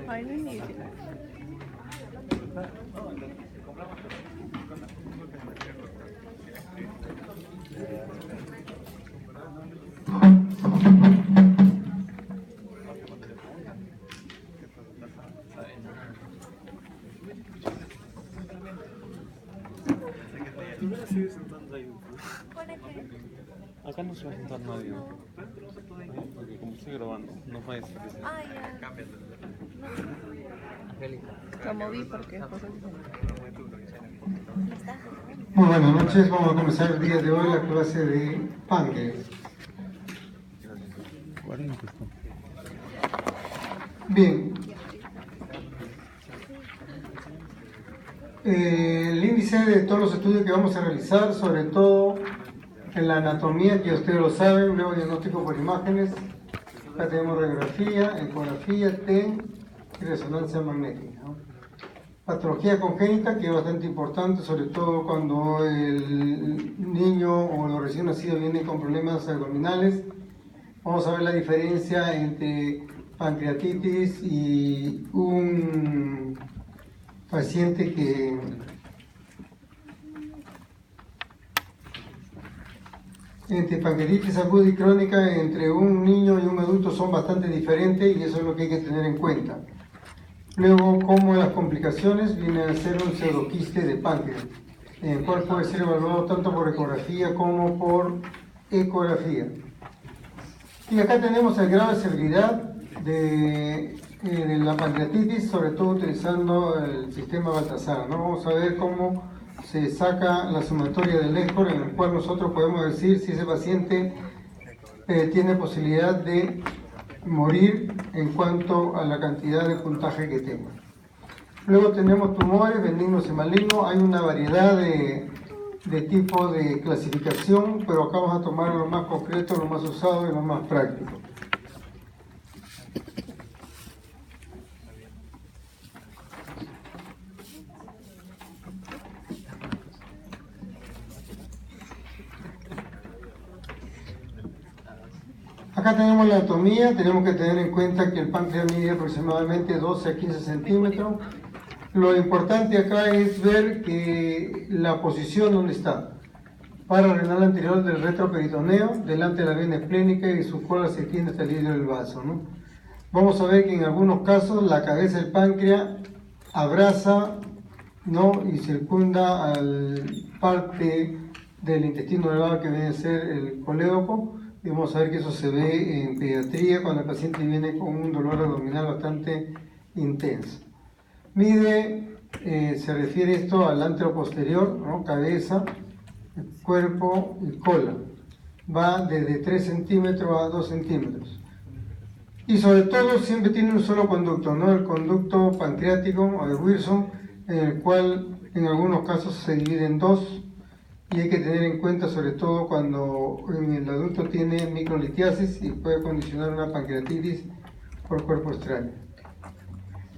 Ay, no inicia. Acá no se va a sentar nadie, ¿no? Porque como estoy grabando, no va a decir que Ah, ya. Como vi porque es cosa Muy buenas noches, vamos a comenzar el día de hoy la clase de páncreas. 40 está. Bien. El índice de todos los estudios que vamos a realizar, sobre todo en la anatomía, que ustedes lo saben, luego diagnóstico por imágenes, acá tenemos radiografía, ecografía, TEN y resonancia magnética, ¿no? Patología congénita, que es bastante importante, sobre todo cuando el niño o los recién nacidos vienen con problemas abdominales. Vamos a ver la diferencia entre pancreatitis y un paciente que entre pancreatitis aguda y crónica entre un niño y un adulto son bastante diferentes y eso es lo que hay que tener en cuenta. Luego, como las complicaciones, viene a ser un pseudoquiste de páncreas, en el cual puede ser evaluado tanto por ecografía como por ecografía. Y acá tenemos el grado de severidad de la pancreatitis, sobre todo utilizando el sistema Baltasar, ¿no? Vamos a ver cómo se saca la sumatoria del ESCOR, en el cual nosotros podemos decir si ese paciente tiene posibilidad de morir en cuanto a la cantidad de puntaje que tenga. Luego tenemos tumores benignos y malignos. Hay una variedad de tipos de clasificación, pero acá vamos a tomar lo más concreto, lo más usado y lo más práctico. Acá tenemos la anatomía, tenemos que tener en cuenta que el páncreas mide aproximadamente 12 a 15 centímetros. Lo importante acá es ver que la posición donde está. Pararrenal anterior del retroperitoneo, delante de la vena esplénica y su cola se extiende hasta el hilo del vaso, ¿no? Vamos a ver que en algunos casos la cabeza del páncreas abraza, ¿no? Y circunda al parte del intestino delgado que viene a ser el colédoco. Y vamos a ver que eso se ve en pediatría cuando el paciente viene con un dolor abdominal bastante intenso. Mide, se refiere esto al anteroposterior, ¿no? Cabeza, cuerpo y cola. Va desde 3 centímetros a 2 centímetros. Y sobre todo siempre tiene un solo conducto, ¿no? El conducto pancreático o de Wilson, en el cual en algunos casos se divide en dos. Y hay que tener en cuenta sobre todo cuando el adulto tiene microlitiasis y puede condicionar una pancreatitis por cuerpo extraño.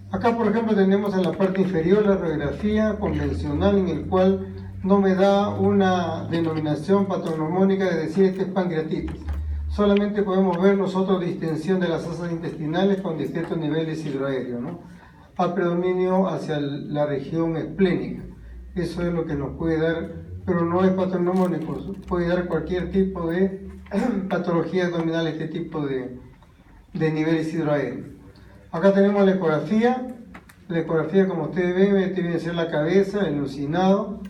Acá, por ejemplo, tenemos en la parte inferior la radiografía convencional, en el cual no me da una denominación patronomónica de decir este es pancreatitis. Solamente podemos ver nosotros distensión de las asas intestinales con distintos niveles hidroaéreos, ¿no? A predominio hacia la región esplénica. Eso es lo que nos puede dar, pero no es patronomónico, puede dar cualquier tipo de patología abdominal, este tipo de niveles hidroaéreos. Acá tenemos la ecografía como ustedes ven, tiene que ser la cabeza, el lucinado,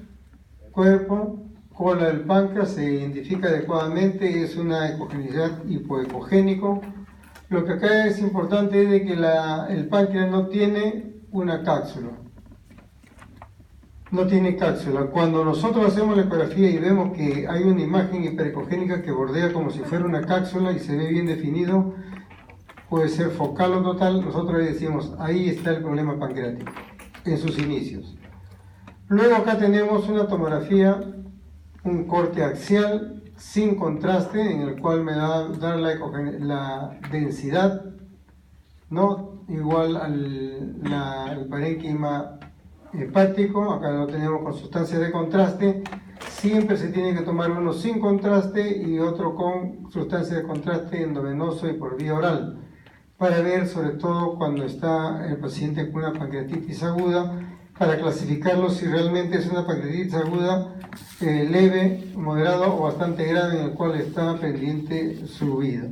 cuerpo, cola del páncreas, se identifica adecuadamente, es una ecogenicidad hipoecogénico. Lo que acá es importante es de que el páncreas no tiene una cápsula. No tiene cápsula. Cuando nosotros hacemos la ecografía y vemos que hay una imagen hiperecogénica que bordea como si fuera una cápsula y se ve bien definido, puede ser focal o total, nosotros le decimos, ahí está el problema pancreático, en sus inicios. Luego acá tenemos una tomografía, un corte axial sin contraste, en el cual me va a dar la densidad, ¿no? Igual al parénquima hepático. Acá lo tenemos con sustancias de contraste. Siempre se tiene que tomar uno sin contraste y otro con sustancias de contraste endovenoso y por vía oral. para ver, sobre todo cuando está el paciente con una pancreatitis aguda, para clasificarlo si realmente es una pancreatitis aguda leve, moderada o bastante grave, en el cual está pendiente su vida.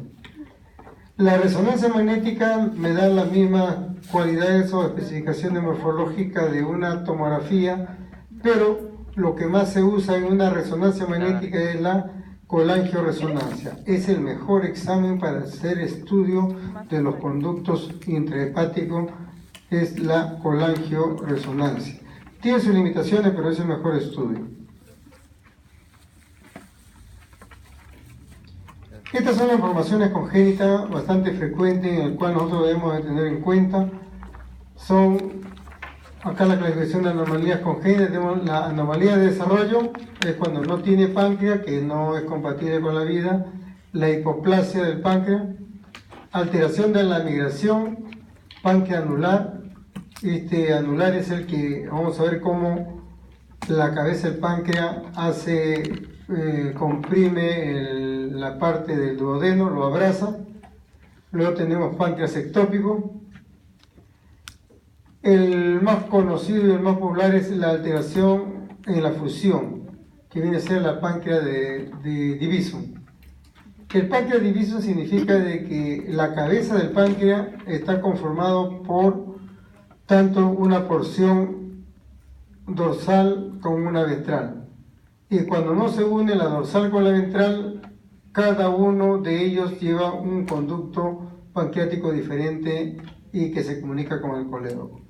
La resonancia magnética me da las mismas cualidades o especificaciones morfológicas de una tomografía, pero lo que más se usa en una resonancia magnética es la colangioresonancia. Es el mejor examen para hacer estudio de los conductos intrahepáticos, es la colangioresonancia. Tiene sus limitaciones, pero es el mejor estudio. Estas son las malformaciones congénitas bastante frecuentes en el cual nosotros debemos de tener en cuenta. Son, acá la clasificación de anomalías congénitas, tenemos la anomalía de desarrollo, es cuando no tiene páncreas, que no es compatible con la vida, la hipoplasia del páncreas, alteración de la migración, páncreas anular. Este anular es el que vamos a ver cómo la cabeza del páncreas comprime la parte del duodeno, lo abraza. Luego tenemos páncreas ectópico. El más conocido y el más popular es la alteración en la fusión, que viene a ser la páncreas de divisum. El páncreas divisum significa de que la cabeza del páncreas está conformado por tanto una porción dorsal como una ventral. Y cuando no se une la dorsal con la ventral, cada uno de ellos lleva un conducto pancreático diferente y que se comunica con el colédoco.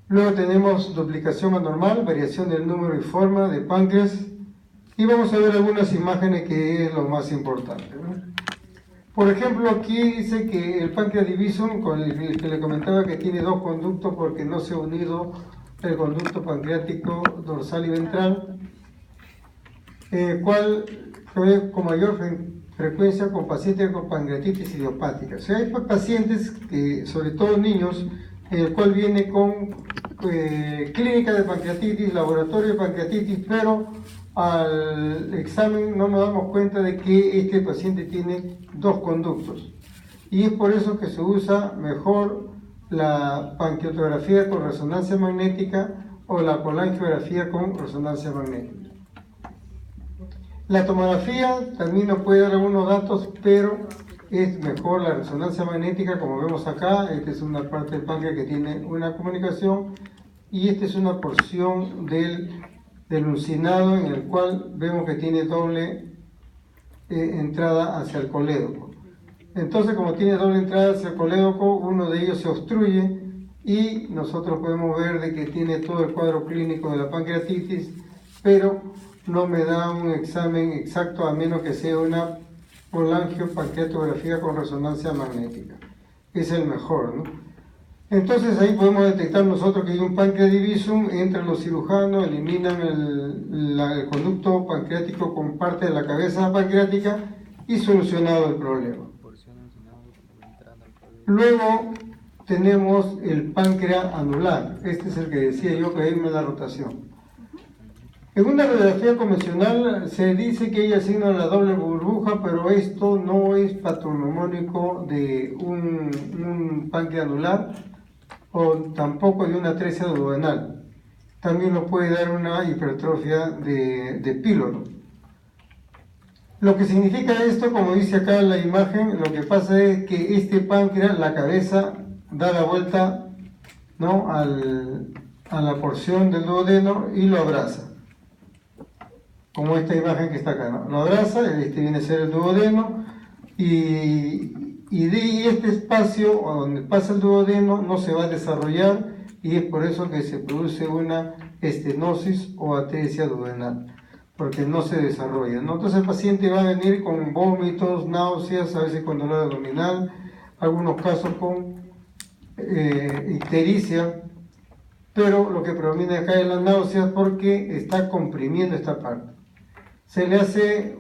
Luego tenemos duplicación anormal, variación del número y forma de páncreas, y vamos a ver algunas imágenes que es lo más importante, ¿no? Por ejemplo, aquí dice que el páncreas divisum, con el que le comentaba que tiene dos conductos porque no se ha unido el conducto pancreático dorsal y ventral, cual fue con mayor frecuencia con pacientes con pancreatitis idiopática. O sea, hay pacientes, que, sobre todo niños, en el cual viene con clínica de pancreatitis, laboratorio de pancreatitis, pero al examen no nos damos cuenta de que este paciente tiene dos conductos. Y es por eso que se usa mejor la pancreatografía con resonancia magnética o la colangiografía con resonancia magnética. La tomografía también nos puede dar algunos datos, pero es mejor la resonancia magnética, como vemos acá. Esta es una parte del páncreas que tiene una comunicación y esta es una porción del uncinado en el cual vemos que tiene doble entrada hacia el colédoco. Entonces, como tiene doble entrada hacia el colédoco, uno de ellos se obstruye y nosotros podemos ver de que tiene todo el cuadro clínico de la pancreatitis, pero no me da un examen exacto a menos que sea una colangiopancreatografía con resonancia magnética. Es el mejor, ¿no? Entonces ahí podemos detectar nosotros que hay un páncreas divisum, entran los cirujanos, eliminan el conducto pancreático con parte de la cabeza pancreática y solucionado el problema. Luego tenemos el páncreas anular. Este es el que decía yo que ahí me da rotación. En una radiografía convencional se dice que ella asigna la doble burbuja, pero esto no es patognomónico de un páncreas anular o tampoco de una atresia duodenal. También nos puede dar una hipertrofia de píloro. Lo que significa esto, como dice acá en la imagen, lo que pasa es que este páncreas, la cabeza, da la vuelta, ¿no?, a la porción del duodeno y lo abraza. Como esta imagen que está acá, ¿no? Lo abraza, este viene a ser el duodeno, y este espacio donde pasa el duodeno no se va a desarrollar, y es por eso que se produce una estenosis o atresia duodenal, porque no se desarrolla, ¿no? Entonces el paciente va a venir con vómitos, náuseas, a veces con dolor abdominal, algunos casos con ictericia, pero lo que proviene acá es la náusea porque está comprimiendo esta parte. Se le hace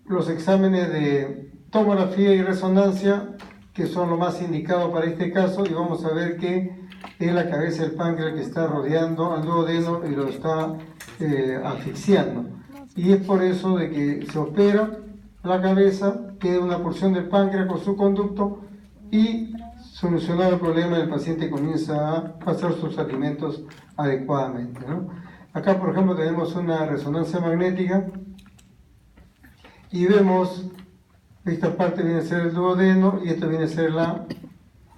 los exámenes de tomografía y resonancia, que son lo más indicado para este caso, y vamos a ver que es la cabeza del páncreas que está rodeando al duodeno y lo está asfixiando. Y es por eso de que se opera la cabeza, queda una porción del páncreas con su conducto y solucionado el problema, el paciente comienza a pasar sus alimentos adecuadamente, ¿no? Acá, por ejemplo, tenemos una resonancia magnética y vemos, esta parte viene a ser el duodeno y esta viene a ser la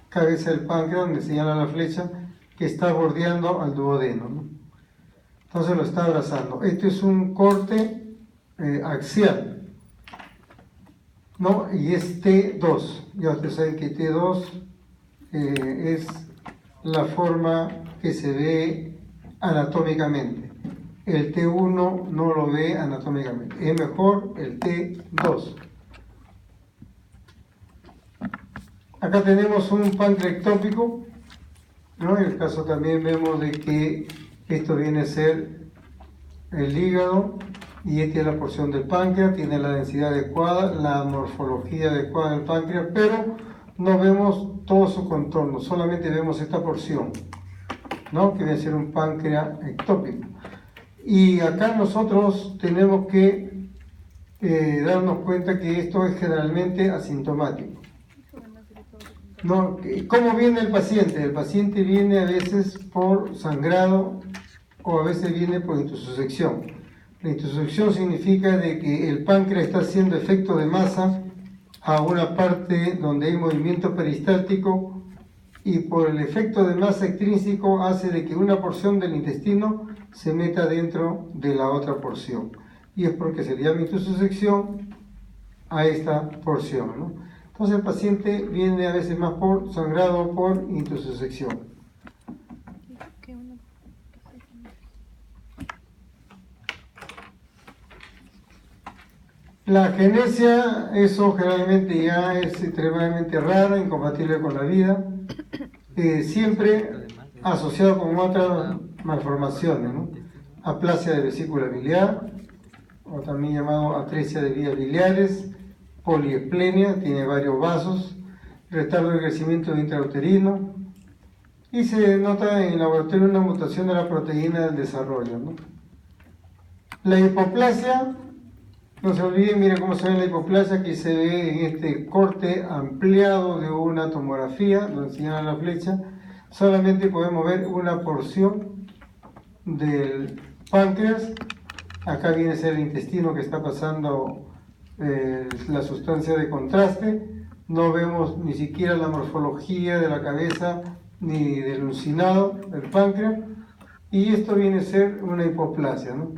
cabeza del páncreas, donde señala la flecha que está bordeando al duodeno, ¿no? Entonces lo está abrazando. Este es un corte axial, ¿no? Y es T2. Ya ustedes saben que T2 es la forma que se ve anatómicamente. El T1 no lo ve anatómicamente. Es mejor el T2. Acá tenemos un páncreas ectópico, ¿no? En el caso también vemos de que esto viene a ser el hígado y esta es la porción del páncreas, tiene la densidad adecuada, la morfología adecuada del páncreas, pero no vemos todo su contorno, solamente vemos esta porción, ¿no? Que viene a ser un páncreas ectópico. Y acá nosotros tenemos que darnos cuenta que esto es generalmente asintomático. No, ¿cómo viene el paciente? El paciente viene a veces por sangrado o a veces viene por intussusección. La intussusección significa de que el páncreas está haciendo efecto de masa a una parte donde hay movimiento peristáltico y por el efecto de masa extrínseco hace de que una porción del intestino se meta dentro de la otra porción. Y es porque se le llama intussusección a esta porción, ¿no? Entonces el paciente viene a veces más por sangrado o por intussusección. La agenesia, eso generalmente ya es extremadamente rara, incompatible con la vida, siempre asociado con otras malformaciones, ¿no? Aplasia de vesícula biliar, o también llamado atresia de vías biliares, poliesplenia, tiene varios vasos, retardo de crecimiento intrauterino, y se nota en el laboratorio una mutación de la proteína del desarrollo, ¿no? La hipoplasia, no se olviden, miren cómo se ve la hipoplasia, que se ve en este corte ampliado de una tomografía, donde señala la flecha, solamente podemos ver una porción del páncreas. Acá viene a ser el intestino que está pasando la sustancia de contraste. No vemos ni siquiera la morfología de la cabeza ni del uncinado del páncreas, y esto viene a ser una hipoplasia, ¿no?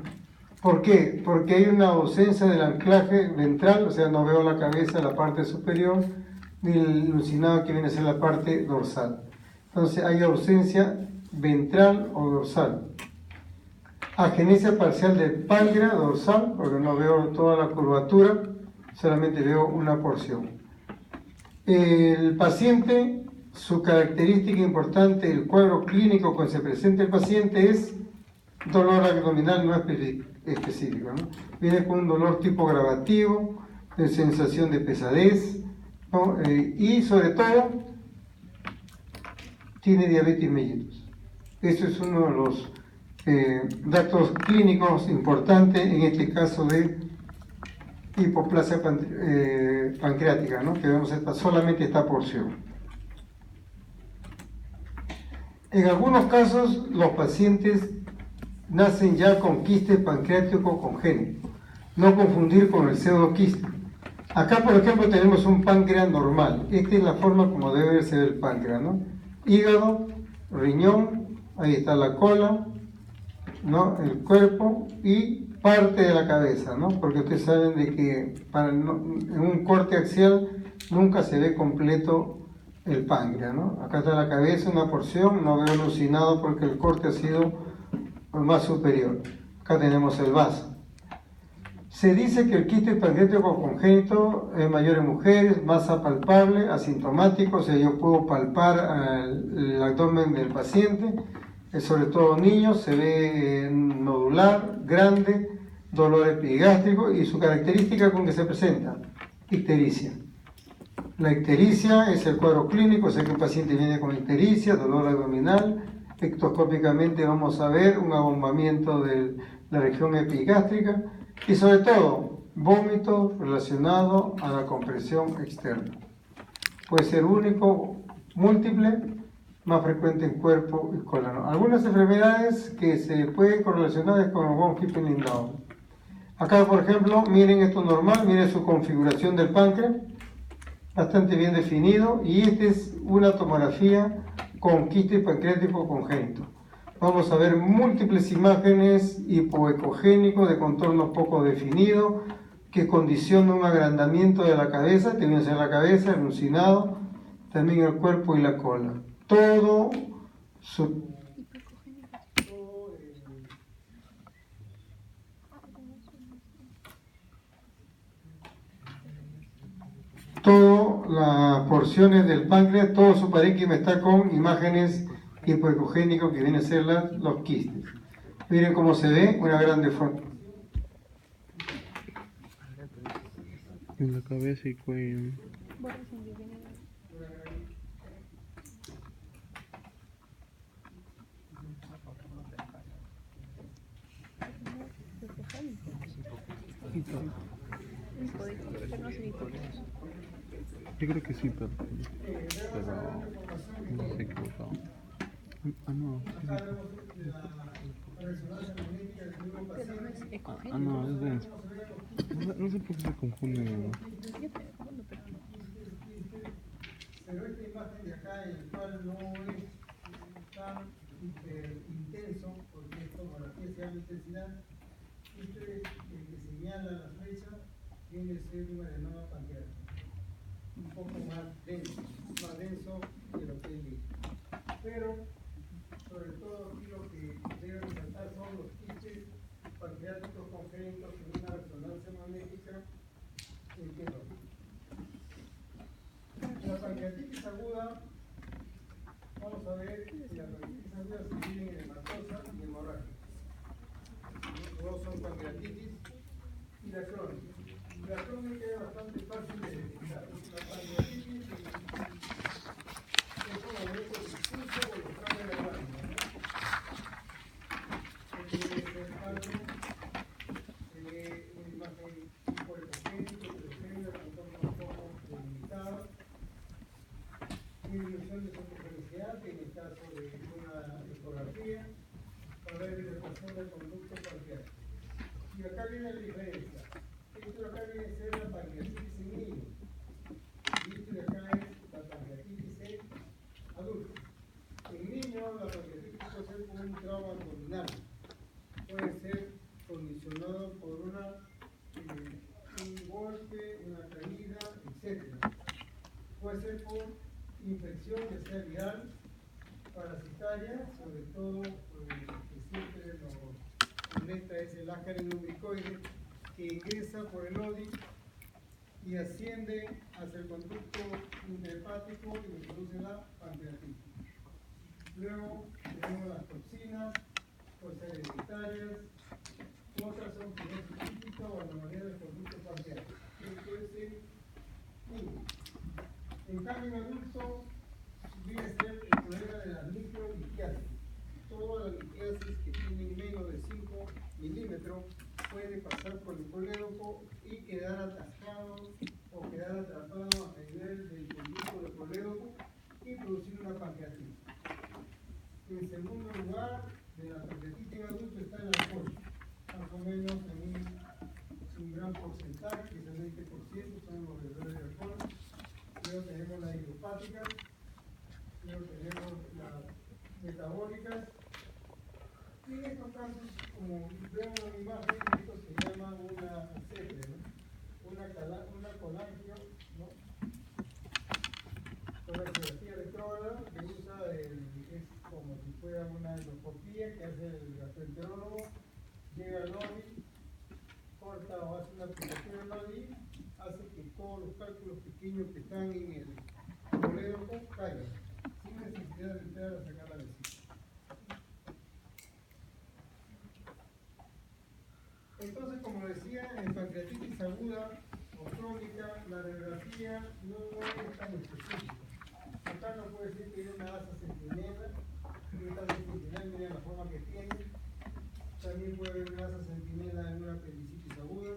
¿Por qué? Porque hay una ausencia del anclaje ventral, o sea, no veo la cabeza, la parte superior, ni el uncinado que viene a ser la parte dorsal. Entonces hay ausencia ventral o dorsal. Agenesia parcial del páncreas dorsal, porque no veo toda la curvatura, solamente veo una porción. El paciente, su característica importante, el cuadro clínico cuando se presenta el paciente es dolor abdominal no específico, ¿no? Viene con un dolor tipo gravativo, de sensación de pesadez, ¿no? Y sobre todo tiene diabetes mellitus. Eso es uno de los datos clínicos importantes en este caso de hipoplasia pancreática, ¿no? Que vemos solamente esta porción. En algunos casos los pacientes nacen ya con quiste pancreático congénito, no confundir con el pseudoquiste. Acá, por ejemplo, tenemos un páncreas normal. Esta es la forma como debe ser el páncreas, ¿no? Hígado, riñón, ahí está la cola, ¿no? El cuerpo y parte de la cabeza, ¿no? Porque ustedes saben de que en un corte axial nunca se ve completo el páncreas, ¿no? Acá está la cabeza, una porción, no veo alucinado porque el corte ha sido más superior. Acá tenemos el vaso. Se dice que el quiste pancreático congénito es mayor en mujeres, masa palpable, asintomático, o sea, yo puedo palpar el abdomen del paciente, sobre todo niños, se ve nodular, grande, dolor epigástrico y su característica con que se presenta, ictericia. La ictericia es el cuadro clínico, o sea que el paciente viene con ictericia, dolor abdominal. Ectoscópicamente vamos a ver un abombamiento de la región epigástrica y sobre todo vómito relacionado a la compresión externa. puede ser único, múltiple, más frecuente en cuerpo y colon. Algunas enfermedades que se pueden correlacionar con el von Hippel-Lindau. Acá, por ejemplo, miren esto normal, miren su configuración del páncreas, bastante bien definido, y esta es una tomografía con quiste pancreático congénito. Vamos a ver múltiples imágenes hipoecogénicos de contorno poco definido que condicionan un agrandamiento de la cabeza, también en la cabeza, el luncinado, también el cuerpo y la cola. Todo todas las porciones del páncreas, todo su parénquima está con imágenes hipoecogénicos que vienen a ser los quistes. Miren cómo se ve, una gran deformación. En la cabeza y cuello. Yo creo que sí, pero no sé equivocado. Ah, no. Ah, no, es denso. No sé por qué se confunde. Pero esta imagen de acá, en el cual no es tan intenso, porque es tomografía se llama intensidad, este el que señala la flecha tiene que ser un adenoma pancreático, un poco más denso que lo que es listo. Pero, sobre todo aquí lo que debe resaltar son los quistes pancreáticos congénitos en una resonancia magnética en que la pancreatitis aguda, vamos a ver si la pancreatitis aguda se divide en hematosa y hemorragia. Dos son pancreatitis y la crónica. La crónica es bastante fácil de detectar. La pancreatitis es un aumento difuso por los cambios de la glándula. Puede ser algo, una imagen hipoecogénica, heterogénea, con contorno un poco delimitado. Disminución de superficialidad, que en el caso de una ecografía, para ver dilatación del conducto pancreático. Y acá viene la diferencia. Esto de acá viene a ser la pancreatitis en niños. Y esto de acá es la pancreatitis en adultos. En niños, la pancreatitis puede ser como un trauma abdominal. Puede ser condicionado por un golpe, una caída, etc. Puede ser por infección que sea viral, parasitaria, sobre todo que siempre nos molesta es el ácaris lumbricoide que ingresa por el ODI y asciende hacia el conducto intrahepático y nos produce la pancreatitis. Luego tenemos las toxinas, pueden ser hereditarias, otras son genéticas o anomalías del conducto pancreático. Esto es el niño. En cambio, en adulto, viene a ser el problema de las microlitiasis. Todas las litiasis que tienen menos de 5 milímetros pueden pasar por el colédoco y quedar atascados o quedar atrapados a nivel del conducto del colédoco y producir una pancreatitis. En segundo lugar, de la pancreatitis en adulto está el alcohol, más o menos en un gran porcentaje, que es el 20%, son los bebedores de alcohol. Luego tenemos las idiopáticas, luego tenemos las metabólicas. Y en estos casos, como vemos en la imagen, esto se llama una acetre, ¿no? una colangio, ¿no? Colangiografía retrógrada que usa es como si fuera una endoscopía que hace el gastroenterólogo, llega al ODI, corta o hace una aplicación al ODI, hace que todos los cálculos pequeños que están en el colédoco caigan, sin necesidad de entrar a sacar la vesícula. Entonces, como decía, en pancreatitis aguda o crónica, la radiografía no es tan específica. Acá no puede decir que hay una asa centinela, y esta asa centinela, miren la forma que tiene. También puede haber una asa centinela en una apendicitis aguda,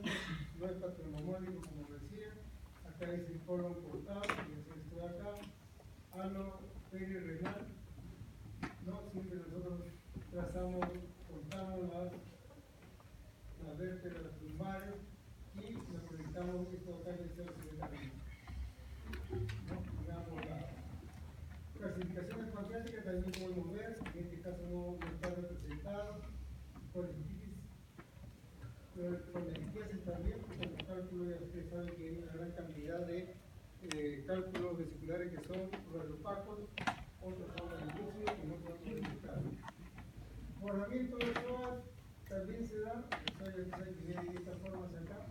no es patognomónico como decía. Acá Acá es el colon cortado, y es esto de acá. Ano perirenal, ¿no? Siempre nosotros trazamos, contamos las vértebras lumbares y nos proyectamos esto acá en el centro cerebral, ¿no? En ambos lados. Clasificaciones pancreáticas también podemos ver, en este caso no está representado, colititis, colititis también, con los cálculos ya ustedes saben que hay una gran cantidad de cálculos vesiculares que son opacos, otros son lúcidos y no son modificados. Borramiento de pruebas también se da, que viene de esta forma hacia acá,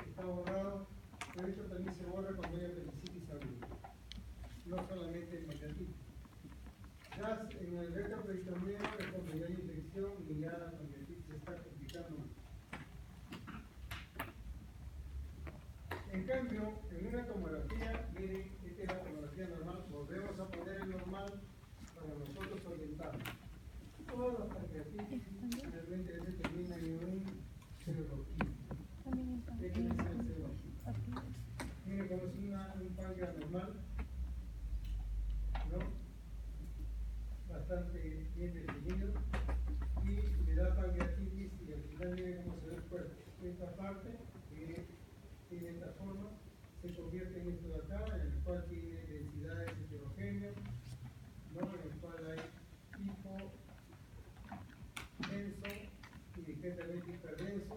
está borrado, pero esto también se borra cuando hay apendicitis aguda, no solamente en pancreatitis. Ya en el retroperitoneal es cuando ya hay infección y ya la pancreatitis se está complicando más. En cambio, en una tomografía, miren, esta es la tomografía normal, volvemos a poner el normal para nosotros orientarnos. Todas las pancreatitis realmente se terminan en un pseudoquismo. ¿Qué quiere decir el pseudoquismo? Miren como es un páncreas normal, ¿no? Bastante bien definido, y le da pancreatitis y al final miren cómo se ve el cuerpo. Esta parte que tiene esta forma se convierte en esto de acá, en el cual tiene densidades heterogéneas, ¿no? En el cual hay tipo denso y discretamente hiperdenso,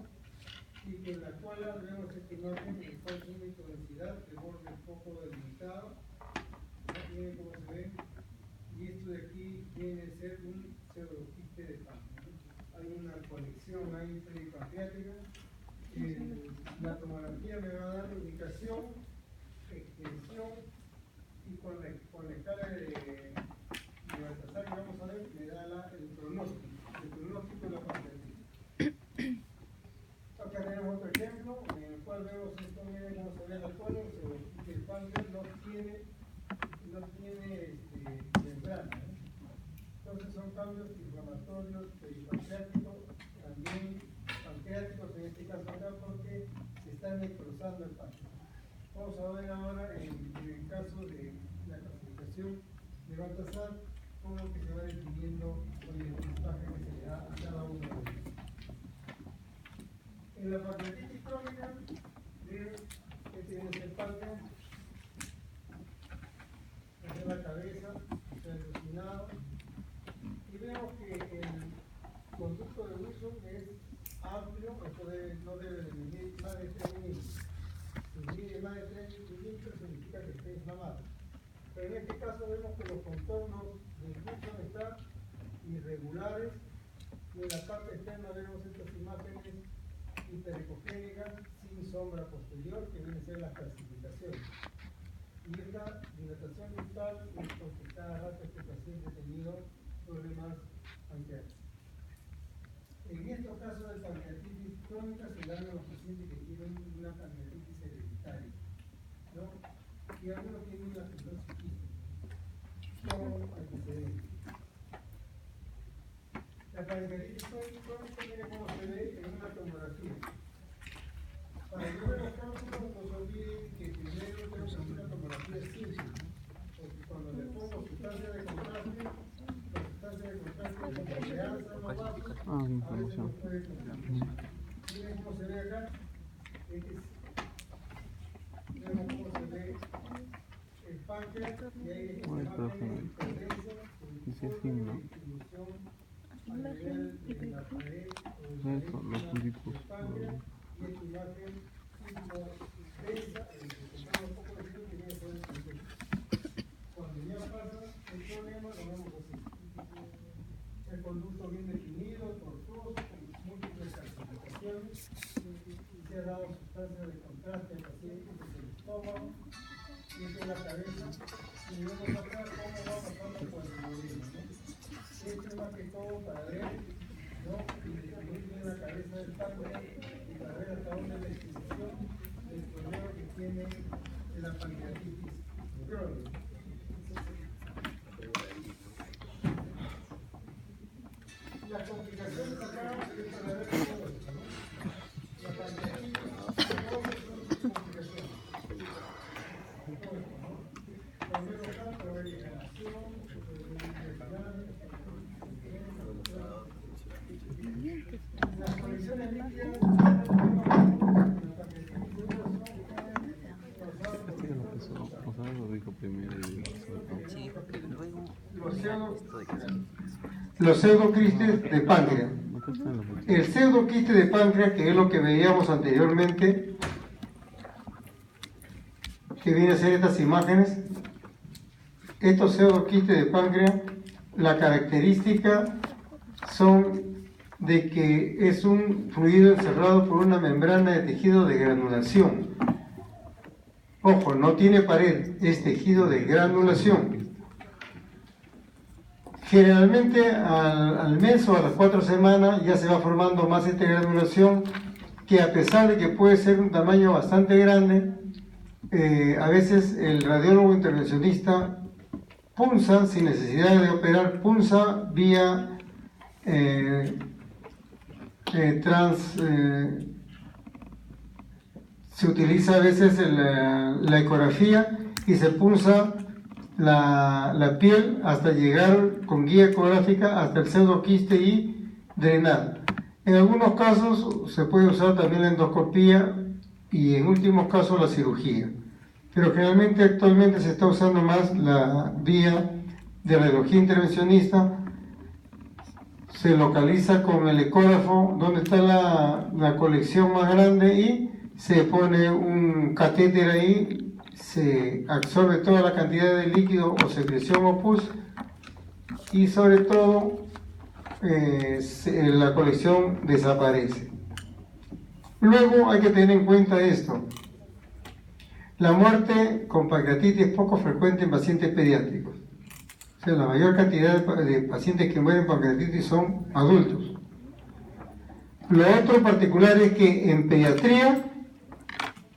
y que en la cual vemos esta imagen en el cual tiene densidad, el borde un poco delimitado, ¿no? Miren cómo se ve, y esto de aquí viene a ser un pseudoquiste de páncreas, ¿no? Hay una conexión ahí peripancreática. La tomografía me va a dar indicación, extensión, y con la escala de Baltasar que vamos a ver, me da el pronóstico de la pancreatitis. Acá tenemos otro ejemplo en el cual vemos esto, miren cómo se ve el colon, que el páncreas no tiene membrana, ¿no? Entonces son cambios inflamatorios peripancreáticos, también pancreáticos en este caso acá, porque se está necrosando el páncreas. Vamos a ver ahora en el caso de la clasificación de Baltasar, cómo que se va definiendo con el listaje que se le da a cada uno de ellos. En la pancreatitis crónica, tenemos el páncreas, esta es la cabeza, está erosionado, y vemos que el conducto de Wilson es amplio, esto no debe de medir más de 3 milímetros. Si mide más de 3 milímetros significa que está inflamado. Pero en este caso vemos que los contornos del Wilson están irregulares, y en la parte externa vemos estas imágenes hiperecogénicas sin sombra posterior, que vienen a ser las calcificaciones. Y esta dilatación distal es porque cada rato este paciente ha tenido problemas pancreáticos. En estos casos de pancreatitis crónica se dan a los pacientes que tienen una pancreatitis hereditaria, ¿no? Y algunos tienen una fibrosis quística con antecedentes. La pancreatitis crónica, miren cómo se ve en una tomografía. Para que vean los cálculos, no se olviden que primero tengo que hacer una tomografía simple, porque cuando le pongo sustancia de contraste, la sustancia de contraste como se alza más bajo, a veces no puede cumplir. Miren cómo se ve acá. Vemos cómo se ve el páncreas, y ahí es una imagen de distribución a nivel de la pared del páncreas, y esta imagen tipo densa, un poco de frío que viene a ser el conducto. Cuando ya pasa el problema, lo vemos así. El conducto bien definido, tortuoso, con múltiples calcificaciones, y se ha dado sustancia de contraste al paciente desde el estómago, y esta es la cabeza, y vemos acá cómo va pasando por el modelo, ¿no? Esto es más que todo para ver, ¿no? Y definir bien la cabeza del páncreas, y para ver hasta dónde es la extensión del problema que tiene la pancreatitis crónica. Las complicaciones acá es para ver todo esto, ¿no? La pancreatitis, todas son sus complicaciones. Este ya lo empezó, o sea, lo dijo primero y Sí, porque luego Los pseudoquistes de páncreas. acá está la foto. El pseudoquiste de páncreas, que es lo que veíamos anteriormente, que viene a ser estas imágenes, estos pseudoquistes de páncreas, la característica son de que es un fluido encerrado por una membrana de tejido de granulación. Ojo, no tiene pared, es tejido de granulación. Generalmente al mes o a las 4 semanas ya se va formando más esta granulación, que a pesar de que puede ser un tamaño bastante grande, a veces el radiólogo intervencionista punza, sin necesidad de operar, punza vía se utiliza a veces la ecografía y se punza la piel hasta llegar con guía ecográfica hasta el pseudoquiste y drenar. En algunos casos se puede usar también la endoscopía y en últimos casos la cirugía, pero generalmente actualmente se está usando más la vía de radiología intervencionista. Se localiza con el ecógrafo donde está la colección más grande y se pone un catéter ahí, se absorbe toda la cantidad de líquido o secreción o pus y sobre todo la colección desaparece. Luego hay que tener en cuenta esto: la muerte con pancreatitis es poco frecuente en pacientes pediátricos. O sea, la mayor cantidad de pacientes que mueren por pancreatitis son adultos. Lo otro particular es que en pediatría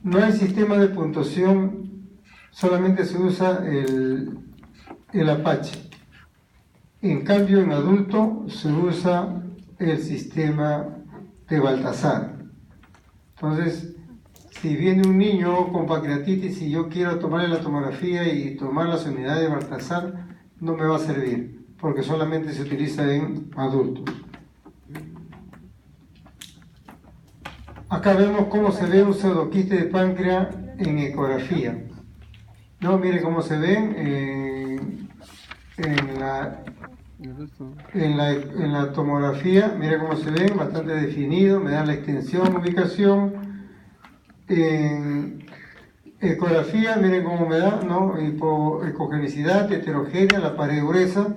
no hay sistema de puntuación, solamente se usa el Apache. En cambio, en adulto se usa el sistema de Baltasar. Entonces, si viene un niño con pancreatitis y yo quiero tomarle la tomografía y tomar las unidades de Baltasar, no me va a servir, porque solamente se utiliza en adultos. Acá vemos cómo se ve un pseudoquiste de páncreas en ecografía. No, mire cómo se ven en la tomografía, mire cómo se ven, bastante definido, me dan la extensión, ubicación. En ecografía, miren cómo me da, ¿no? Ecogenicidad heterogénea, la pared gruesa,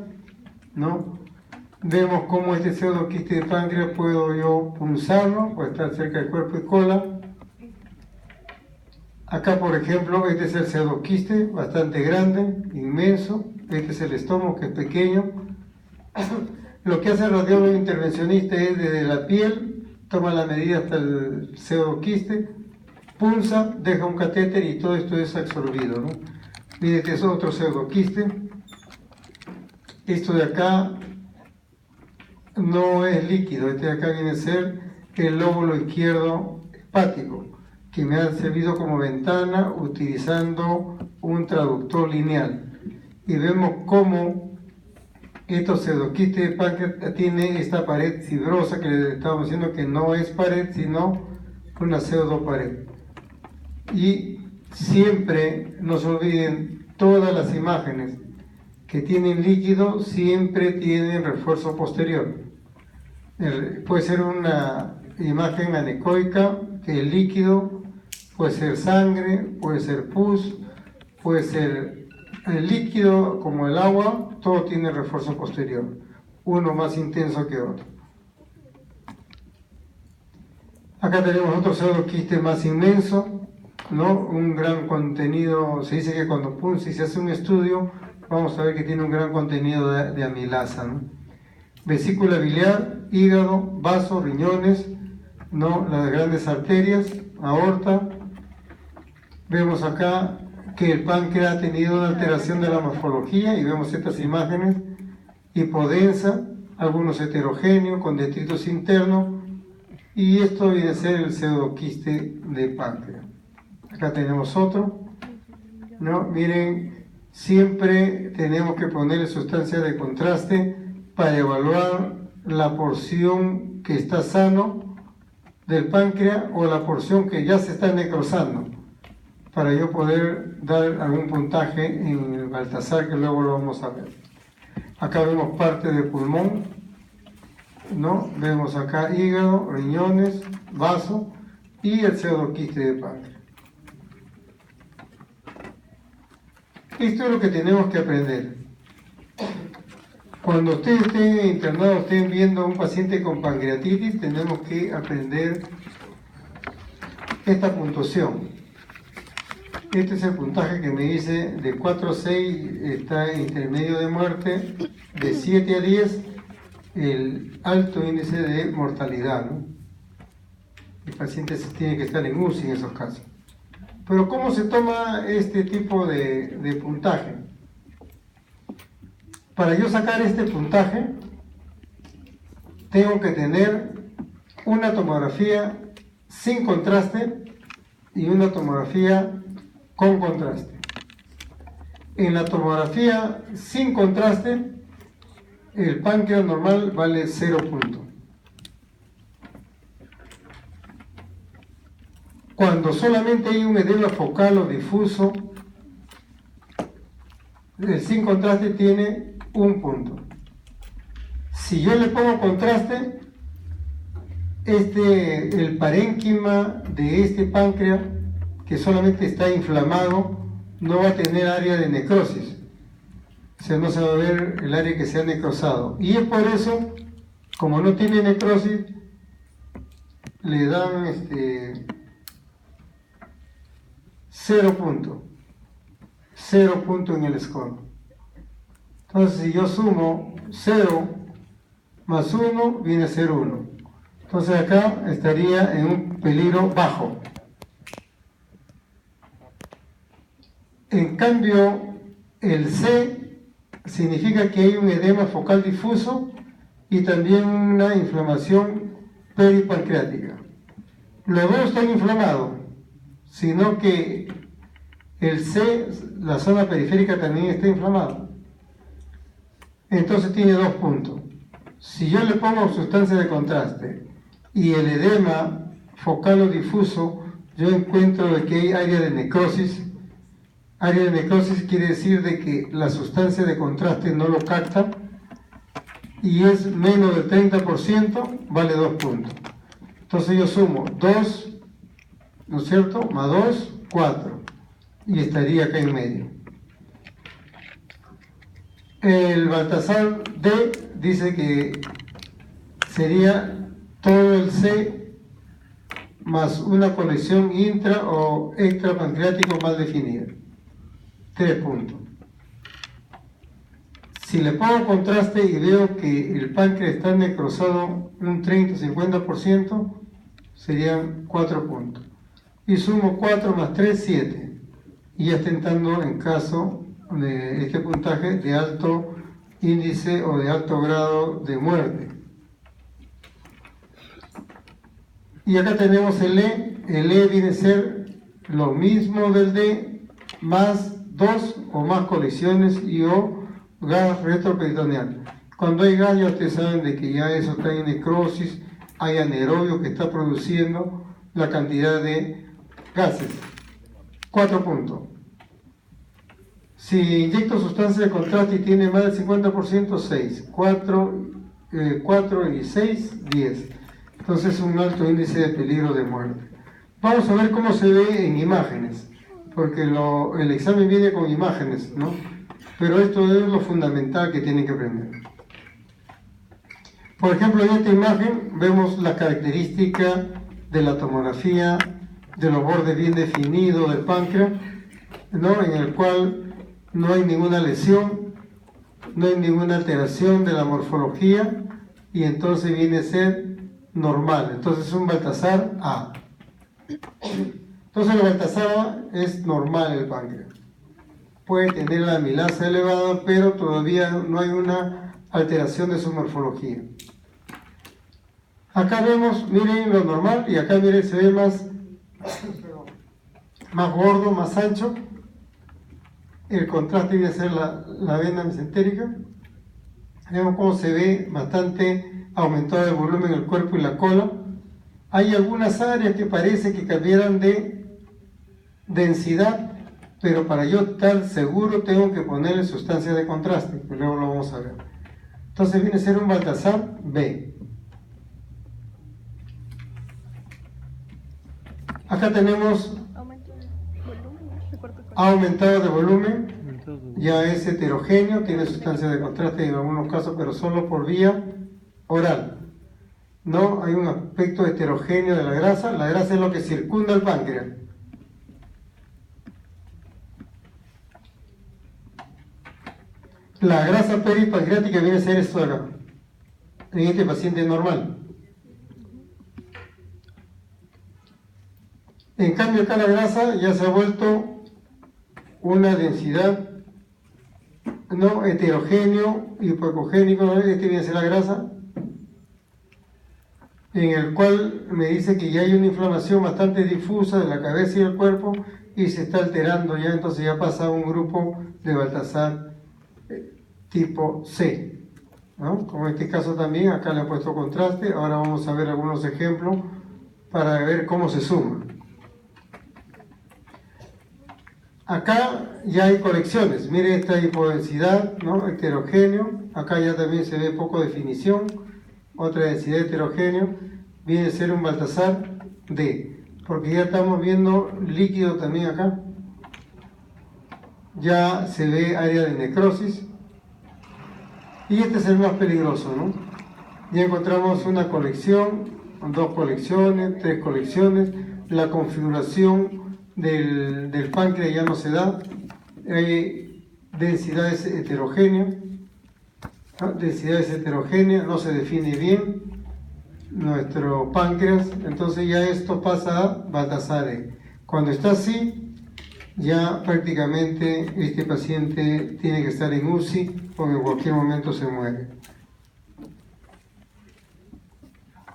¿no? Vemos cómo este pseudoquiste de páncreas puedo yo punzarlo, puede estar cerca del cuerpo y cola. Acá, por ejemplo, este es el pseudoquiste, bastante grande, inmenso. Este es el estómago, que es pequeño. Lo que hace el radiólogo intervencionista es desde la piel, toma la medida hasta el pseudoquiste, punza, deja un catéter y todo esto es absorbido, ¿no? Mire, este es otro pseudoquiste. Esto de acá no es líquido, este de acá viene a ser el lóbulo izquierdo hepático, que me ha servido como ventana utilizando un traductor lineal. Y vemos cómo estos pseudoquistes de páncreas tiene esta pared fibrosa que les estábamos diciendo que no es pared, sino una pseudopared. Y siempre, no se olviden, todas las imágenes que tienen líquido siempre tienen refuerzo posterior. Puede ser una imagen anecoica, que el líquido puede ser sangre, puede ser pus, puede ser el líquido como el agua, todo tiene refuerzo posterior, uno más intenso que otro. Acá tenemos otro pseudoquiste más inmenso, ¿no? Un gran contenido. Se dice que cuando punza y se hace un estudio, vamos a ver que tiene un gran contenido de amilasa, ¿no? Vesícula biliar, hígado, vaso, riñones, ¿no? Las grandes arterias, aorta. Vemos acá que el páncreas ha tenido una alteración de la morfología y vemos estas imágenes: hipodensa, algunos heterogéneos con detritos internos, y esto viene a ser el pseudoquiste de páncreas. Acá tenemos otro, ¿no? Miren, siempre tenemos que ponerle sustancia de contraste para evaluar la porción que está sano del páncreas o la porción que ya se está necrosando, para yo poder dar algún puntaje en el Baltasar, que luego lo vamos a ver. Acá vemos parte del pulmón, ¿no? Vemos acá hígado, riñones, vaso y el pseudoquiste de páncreas. Esto es lo que tenemos que aprender. Cuando ustedes estén internados, estén viendo a un paciente con pancreatitis, tenemos que aprender esta puntuación. Este es el puntaje que me dice de 4 a 6 está intermedio de muerte, de 7 a 10 el alto índice de mortalidad, ¿no? El paciente tiene que estar en UCI en esos casos. Pero ¿cómo se toma este tipo de puntaje? Para yo sacar este puntaje, tengo que tener una tomografía sin contraste y una tomografía con contraste. En la tomografía sin contraste, el páncreas normal vale 0 puntos. Cuando solamente hay un edema focal o difuso, el sin contraste tiene 1 punto. Si yo le pongo contraste, el parénquima de este páncreas, que solamente está inflamado, no va a tener área de necrosis. O sea, no se va a ver el área que se ha necrosado. Y es por eso, como no tiene necrosis, le dan 0 puntos. 0 puntos en el score. Entonces, si yo sumo 0 más 1, viene a ser 1. Entonces acá estaría en un peligro bajo. En cambio, el C significa que hay un edema focal difuso y también una inflamación peripancreática. Los dos están inflamados, sino que el C, la zona periférica, también está inflamada. Entonces tiene 2 puntos. Si yo le pongo sustancia de contraste y el edema focal o difuso, yo encuentro de que hay área de necrosis. Área de necrosis quiere decir de que la sustancia de contraste no lo capta y es menos del 30%, vale 2 puntos. Entonces yo sumo 2, ¿no es cierto? Más 2, 4. Y estaría acá en medio. El Baltasar D dice que sería todo el C más una conexión intra o extrapancreático mal definida. 3 puntos. Si le pongo contraste y veo que el páncreas está necrosado un 30-50%, serían 4 puntos. Y sumo 4 más 3, 7. Y ya está entrando en caso de este puntaje de alto índice o de alto grado de muerte. Y acá tenemos el E. El E viene a ser lo mismo del D, más 2 o más colisiones y o gas retroperitoneal. Cuando hay gas, ya ustedes saben de que ya eso está en necrosis, hay anaerobio que está produciendo la cantidad de gases. 4 puntos. Si inyecto sustancia de contraste y tiene más del 50%, 6. 4 y 6, 10. Entonces es un alto índice de peligro de muerte. Vamos a ver cómo se ve en imágenes, porque el examen viene con imágenes, ¿no? Pero esto es lo fundamental que tienen que aprender. Por ejemplo, en esta imagen vemos la característica de la tomografía de los bordes bien definidos del páncreas, ¿no? En el cual no hay ninguna lesión, no hay ninguna alteración de la morfología y entonces viene a ser normal. Entonces es un Baltasar A. Entonces el Baltasar A es normal el páncreas. Puede tener la amilasa elevada, pero todavía no hay una alteración de su morfología. Acá vemos, miren lo normal, y acá miren, se ve más gordo, más ancho. el contraste viene a ser la vena mesentérica. Vemos cómo se ve bastante aumentado el volumen en el cuerpo y la cola. Hay algunas áreas que parece que cambiaran de densidad, pero para yo estar seguro tengo que ponerle sustancia de contraste, que luego lo vamos a ver. Entonces viene a ser un Baltasar B. Acá tenemos Aumento de volumen, recorto con- ha aumentado de volumen, ya es heterogéneo, tiene sustancia de contraste en algunos casos, pero solo por vía oral. No hay un aspecto heterogéneo de la grasa es lo que circunda el páncreas. La grasa peripancreática viene a ser esto de acá, en este paciente normal. En cambio acá la grasa ya se ha vuelto una densidad no heterogéneo, hipocogénico, ¿no? Este viene a ser la grasa, en el cual me dice que ya hay una inflamación bastante difusa de la cabeza y el cuerpo y se está alterando ya, entonces ya pasa a un grupo de Baltasar tipo C, ¿no? Como en este caso también, acá le he puesto contraste. Ahora vamos a ver algunos ejemplos para ver cómo se suma. Acá ya hay colecciones, mire esta hipodensidad, ¿no? Heterogéneo, acá ya también se ve poco definición, otra densidad heterogéneo, viene a ser un Baltasar D, porque ya estamos viendo líquido también acá, ya se ve área de necrosis, y este es el más peligroso, ¿no? Ya encontramos una colección, dos colecciones, tres colecciones, la configuración del páncreas ya no se da, hay densidades heterogéneas, ¿no? Densidades heterogéneas, no se define bien nuestro páncreas, entonces ya esto pasa a Baltasar E. Cuando está así, ya prácticamente este paciente tiene que estar en UCI porque en cualquier momento se muere.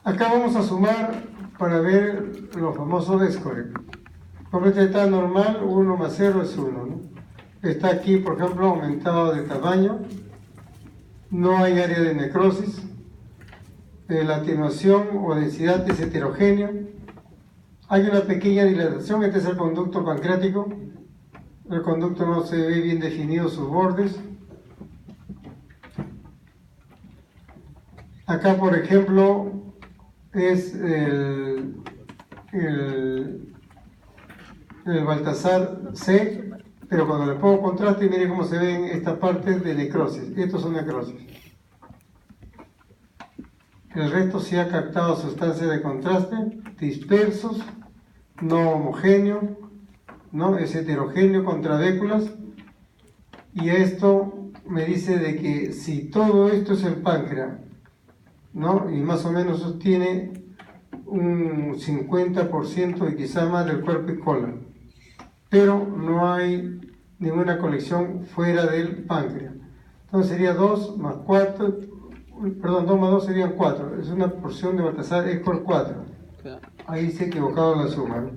Acá vamos a sumar para ver los famosos Escorial. Como este está normal, 1 más 0 es 1, ¿no? Está aquí, por ejemplo, aumentado de tamaño, no hay área de necrosis, la atenuación o densidad es heterogénea, hay una pequeña dilatación, este es el conducto pancreático, el conducto no se ve bien definido sus bordes. Acá, por ejemplo, es el Baltasar C, pero cuando le pongo contraste, mire cómo se ven estas partes de necrosis. Estos son necrosis. El resto sí ha captado sustancias de contraste, dispersos, no homogéneos, ¿no? Es heterogéneo con trabéculas. Y esto me dice de que si todo esto es el páncreas, ¿no? Y más o menos sostiene un 50% y quizá más del cuerpo y cola, pero no hay ninguna colección fuera del páncreas. Entonces sería 2 más 4, perdón, 2 más 2 serían 4, es una porción de Baltasar Escor 4. Ahí se ha equivocado la suma, ¿no?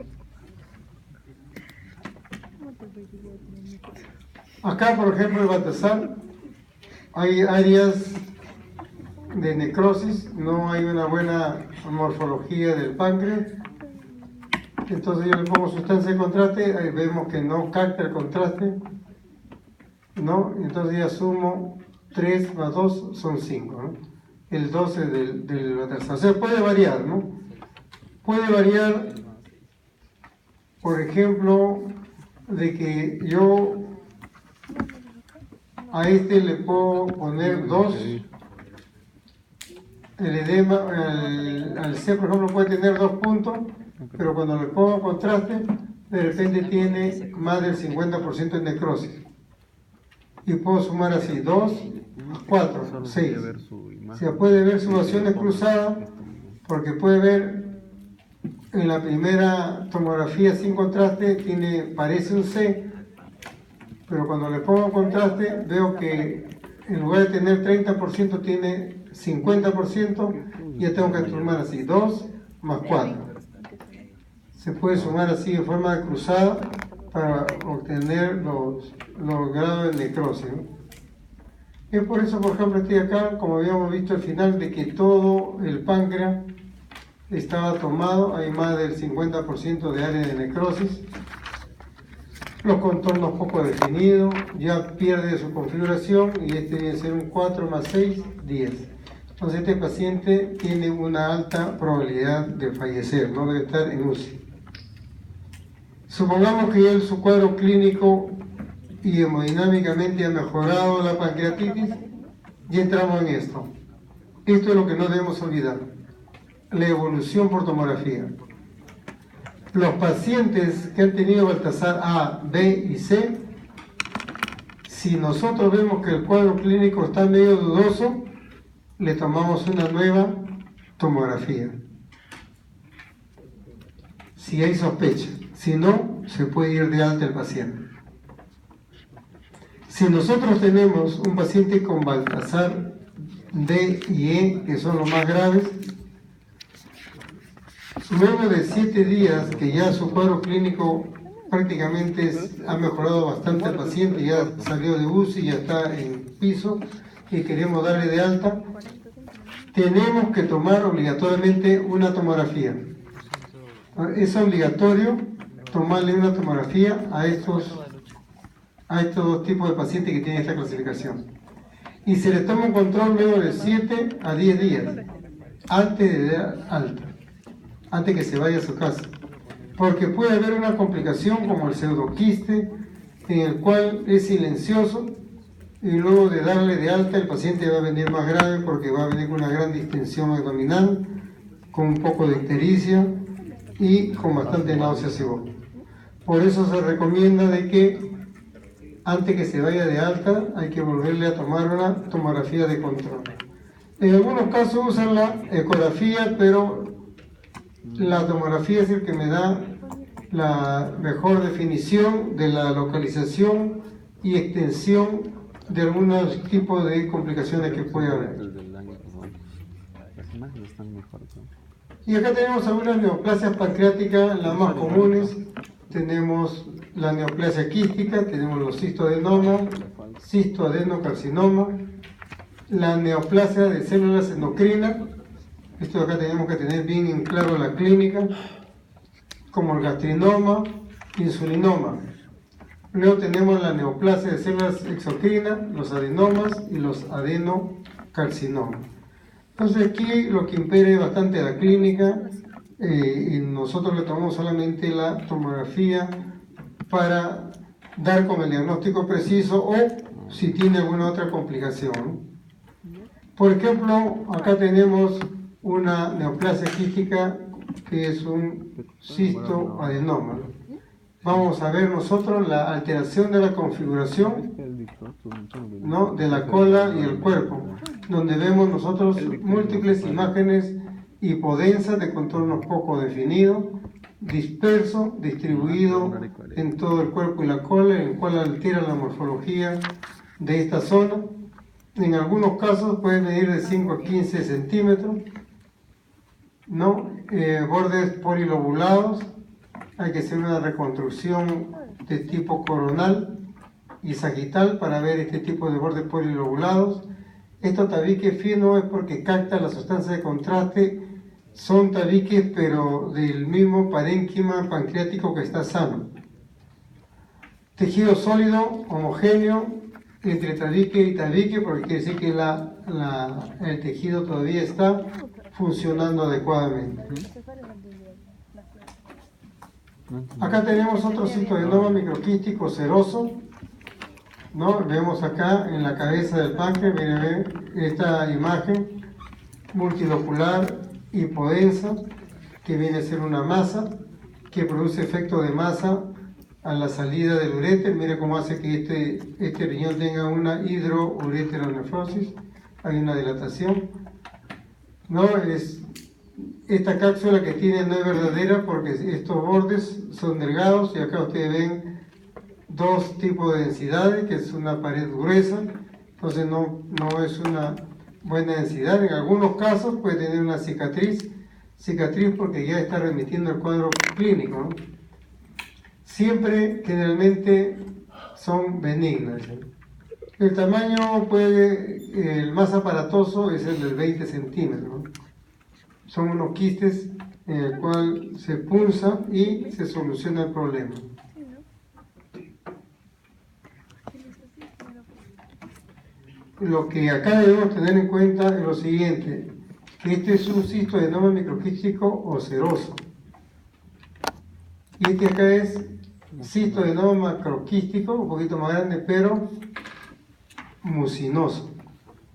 Acá, por ejemplo, el Baltasar, hay áreas de necrosis, no hay una buena morfología del páncreas, entonces yo le pongo sustancia de contraste, ahí vemos que no capta el contraste, ¿no? Entonces ya sumo 3 más 2 son 5, ¿no? El 12 del Baltasar. O sea, puede variar, ¿no? Puede variar, por ejemplo, de que yo a este le puedo poner 2, el edema, al C, por ejemplo, puede tener 2 puntos, pero cuando le pongo contraste, de repente tiene más del 50% de necrosis. Y puedo sumar así, 2, 4, 6. Se puede ver sus acciones cruzadas, porque puede ver en la primera tomografía sin contraste, parece un C, pero cuando le pongo contraste, veo que en lugar de tener 30%, tiene 50%, y ya tengo que sumar así, 2 más 4. Se puede sumar así en forma de cruzada para obtener los necrosis, ¿no? Es por eso, por ejemplo, estoy acá, como habíamos visto al final, de que todo el páncreas estaba tomado, hay más del 50% de área de necrosis, los contornos poco definidos, ya pierde su configuración y este debe ser un 4 más 6, 10. Entonces este paciente tiene una alta probabilidad de fallecer, no debe estar en UCI. Supongamos que ya su cuadro clínico y hemodinámicamente ha mejorado la pancreatitis y entramos en esto. Esto es lo que no debemos olvidar, la evolución por tomografía. Los pacientes que han tenido Baltasar A, B y C, si nosotros vemos que el cuadro clínico está medio dudoso, le tomamos una nueva tomografía. Si hay sospecha, si no, se puede ir de alta el paciente. Si nosotros tenemos un paciente con Baltasar D y E, que son los más graves, luego de 7 días que ya su cuadro clínico prácticamente ha mejorado bastante el paciente, ya salió de UCI, ya está en piso y queremos darle de alta, tenemos que tomar obligatoriamente una tomografía. Es obligatorio tomarle una tomografía a estos dos tipos de pacientes que tienen esta clasificación. Y se les toma un control luego de 7 a 10 días, antes de dar alta, antes que se vaya a su casa. Porque puede haber una complicación como el pseudoquiste, en el cual es silencioso, y luego de darle de alta el paciente va a venir más grave porque va a venir con una gran distensión abdominal, con un poco de ictericia y con bastante náuseas y vómitos. Por eso se recomienda de que antes que se vaya de alta hay que volverle a tomar una tomografía de control. En algunos casos usan la ecografía, pero la tomografía es el que me da la mejor definición de la localización y extensión de algunos tipos de complicaciones que puede haber. Y acá tenemos algunas neoplasias pancreáticas, las más comunes. Tenemos la neoplasia quística, tenemos los cistoadenomas, cistoadenocarcinoma, la neoplasia de células endocrinas. Esto de acá tenemos que tener bien en claro la clínica, como el gastrinoma, insulinoma. Luego tenemos la neoplasia de células exocrinas, los adenomas y los adenocarcinomas. Entonces aquí lo que impera es bastante la clínica y nosotros le tomamos solamente la tomografía para dar con el diagnóstico preciso o si tiene alguna otra complicación. Por ejemplo, acá tenemos una neoplasia quística que es un cistoadenoma. Vamos a ver nosotros la alteración de la configuración, ¿no?, de la cola y el cuerpo, donde vemos nosotros múltiples imágenes hipodensas de contornos poco definidos, disperso, distribuido en todo el cuerpo y la cola, en el cual altera la morfología de esta zona. En algunos casos puede medir de 5 a 15 centímetros, ¿no? Bordes polilobulados. Hay que hacer una reconstrucción de tipo coronal y sagital para ver este tipo de bordes polilobulados. Estos tabiques finos es porque capta la sustancia de contraste, son tabiques pero del mismo parénquima pancreático que está sano. Tejido sólido, homogéneo, entre tabique y tabique, porque quiere decir que el tejido todavía está funcionando adecuadamente. Acá tenemos otro cistoadenoma microquístico seroso, ¿no? Vemos acá en la cabeza del páncreas, miren esta imagen multilocular hipodensa, que viene a ser una masa, que produce efecto de masa a la salida del uréter. Mire cómo hace que este riñón tenga una hidroureteronefrosis, hay una dilatación, ¿no? Esta cápsula que tiene no es verdadera porque estos bordes son delgados y acá ustedes ven dos tipos de densidades, que es una pared gruesa, entonces no es una buena densidad. En algunos casos puede tener una cicatriz porque ya está remitiendo el cuadro clínico, ¿no? Siempre, generalmente, son benignas. El tamaño el más aparatoso es el del 20 centímetros, ¿no? Son unos quistes en el cual se punza y se soluciona el problema. Lo que acá debemos tener en cuenta es lo siguiente, que este es un cistoadenoma microquístico oceroso. Y este acá es cistoadenoma macroquístico, un poquito más grande, pero mucinoso.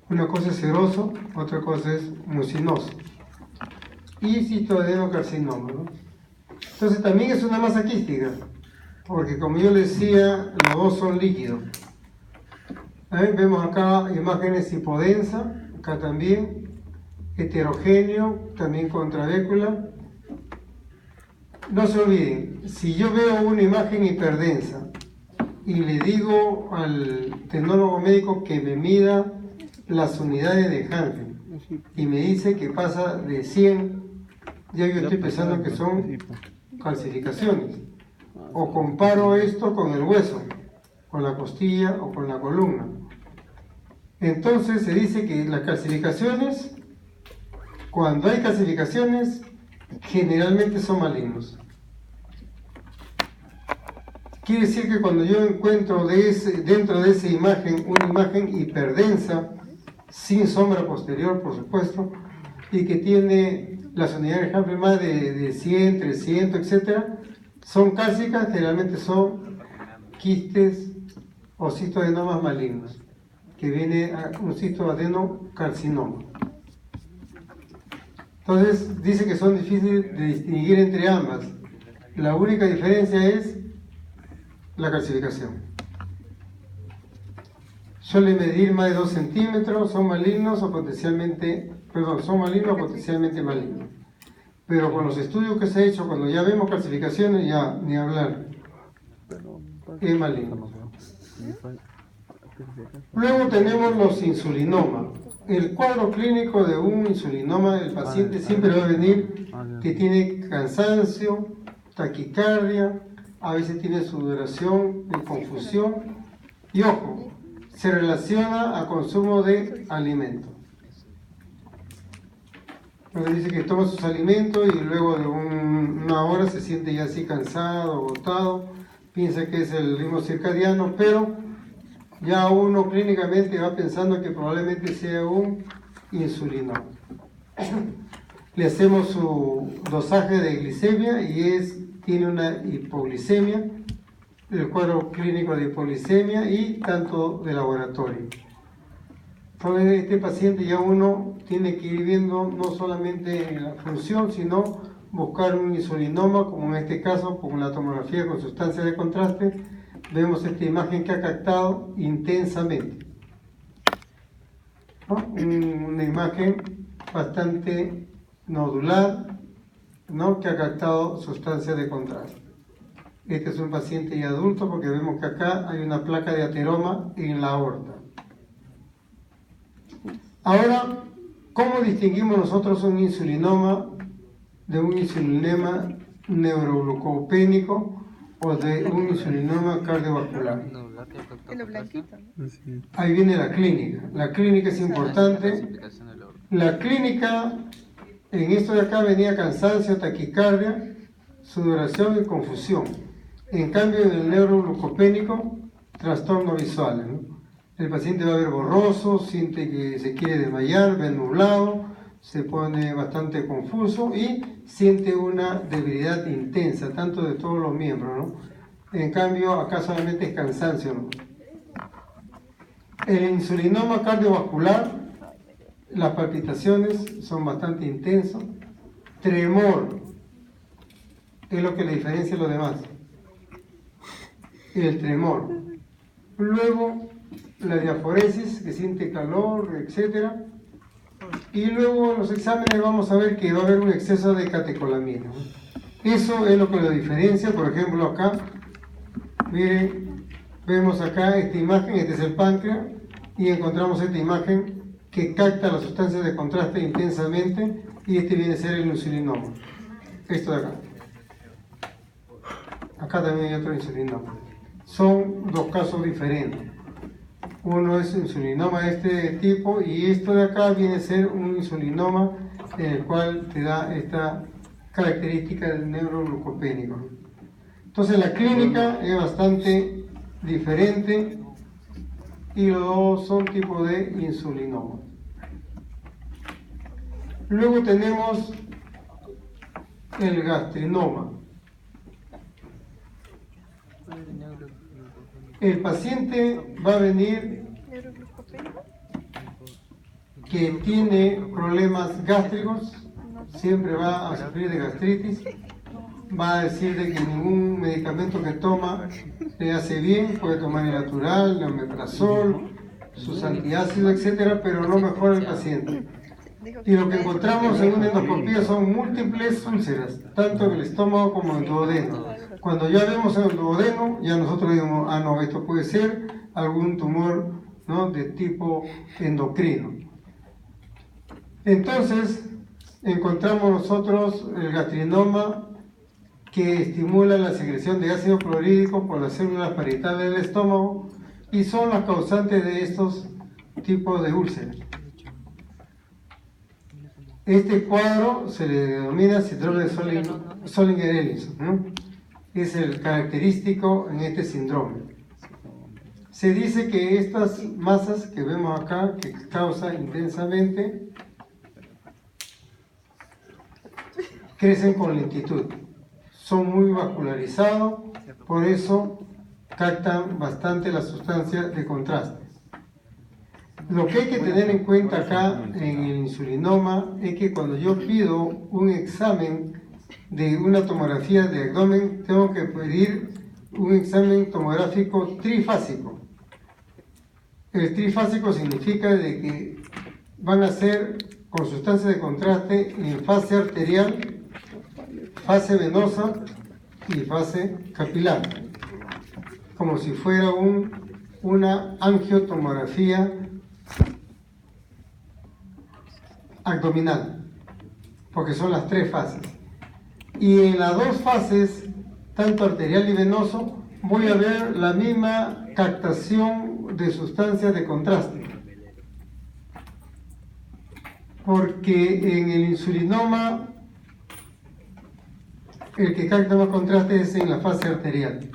Una cosa es seroso, otra cosa es mucinoso. Y cistoadenocarcinoma, ¿no? Entonces también es una masa quística, porque como yo les decía, los dos son líquidos. Vemos acá imágenes hipodensa, acá también, heterogéneo, también contravécula. No se olviden, si yo veo una imagen hiperdensa y le digo al tecnólogo médico que me mida las unidades de Hansen y me dice que pasa de 100, ya yo estoy pensando que son calcificaciones. O comparo esto con el hueso, con la costilla o con la columna. Entonces se dice que las calcificaciones, cuando hay calcificaciones, generalmente son malignos. Quiere decir que cuando yo encuentro dentro de esa imagen una imagen hiperdensa, sin sombra posterior, por supuesto, y que tiene las unidades de Hansen más de 100, 300, etc., son cálcicas, generalmente son quistes o cistoadenomas malignos, que viene a un cistoadenocarcinoma. Entonces dice que son difíciles de distinguir entre ambas. La única diferencia es la calcificación. Suele medir más de 2 centímetros, son malignos o potencialmente malignos. Pero con los estudios que se ha hecho, cuando ya vemos calcificaciones, ya ni hablar, es maligno. Luego tenemos los insulinomas. El cuadro clínico de un insulinoma, el paciente siempre va a venir que tiene cansancio, taquicardia, a veces tiene sudoración y confusión. Y ojo, se relaciona a consumo de alimentos. Entonces dice que toma sus alimentos y luego de una hora se siente ya así cansado, agotado, piensa que es el ritmo circadiano, pero ya uno clínicamente va pensando que probablemente sea un insulinoma. Le hacemos su dosaje de glicemia y tiene una hipoglicemia, el cuadro clínico de hipoglicemia y tanto de laboratorio. Entonces este paciente ya uno tiene que ir viendo no solamente la función, sino buscar un insulinoma, como en este caso, con la tomografía con sustancia de contraste, vemos esta imagen que ha captado intensamente, ¿no? Una imagen bastante nodular, ¿no? Que ha captado sustancia de contraste. Este es un paciente ya adulto porque vemos que acá hay una placa de ateroma en la aorta. Ahora, ¿cómo distinguimos nosotros un insulinoma de un insulinema neuroglucopénico o de un insulinoma cardiovascular? En lo blanquito, ¿no? Ahí viene la clínica. La clínica es importante. La clínica, en esto de acá venía cansancio, taquicardia, sudoración y confusión. En cambio, en el neuroglucopénico, trastornos visuales, ¿no? El paciente va a ver borroso, siente que se quiere desmayar, ve nublado, se pone bastante confuso y siente una debilidad intensa, tanto de todos los miembros, ¿no? En cambio, acá solamente es cansancio, ¿no? El insulinoma cardiovascular, las palpitaciones son bastante intensas, tremor es lo que le diferencia a los demás, el tremor. Luego, la diaforesis, que siente calor, etc. Y luego en los exámenes vamos a ver que va a haber un exceso de catecolamina. Eso es lo que lo diferencia. Por ejemplo, acá, miren, vemos acá esta imagen, este es el páncreas, y encontramos esta imagen que capta las sustancias de contraste intensamente, y este viene a ser el insulinoma. Esto de acá. Acá también hay otro insulinoma. Son dos casos diferentes. Uno es insulinoma de este tipo y esto de acá viene a ser un insulinoma en el cual te da esta característica del neuroglucopénico. Entonces la clínica es bastante diferente y los dos son tipo de insulinoma. Luego tenemos el gastrinoma. El paciente va a venir Neuroglucopénico. que tiene problemas gástricos, siempre va a sufrir de gastritis, va a decir de que ningún medicamento que toma le hace bien, puede tomar el natural, el omeprazol, sus antiácidos, etcétera, pero no mejora el paciente. Y lo que encontramos en una endoscopía son múltiples úlceras, tanto en el estómago como en el duodeno. Cuando ya vemos en el duodeno, ya nosotros digamos, ah no, esto puede ser algún tumor, ¿no?, de tipo endocrino. Entonces, encontramos nosotros el gastrinoma que estimula la secreción de ácido clorhídrico por las células parietales del estómago y son las causantes de estos tipos de úlceras. Este cuadro se le denomina síndrome de Zollinger-Ellison, ¿no? Es el característico en este síndrome. Se dice que estas masas que vemos acá, que causa intensamente, crecen con lentitud. Son muy vascularizados, por eso captan bastante la sustancia de contraste. Lo que hay que tener en cuenta acá en el insulinoma es que cuando yo pido un examen de una tomografía de abdomen, tengo que pedir un examen tomográfico trifásico. El trifásico significa de que van a ser con sustancia de contraste en fase arterial, fase venosa y fase capilar, como si fuera una angiotomografía abdominal, porque son las tres fases. Y en las dos fases, tanto arterial y venoso, voy a ver la misma captación de sustancias de contraste. Porque en el insulinoma, el que capta más contraste es en la fase arterial.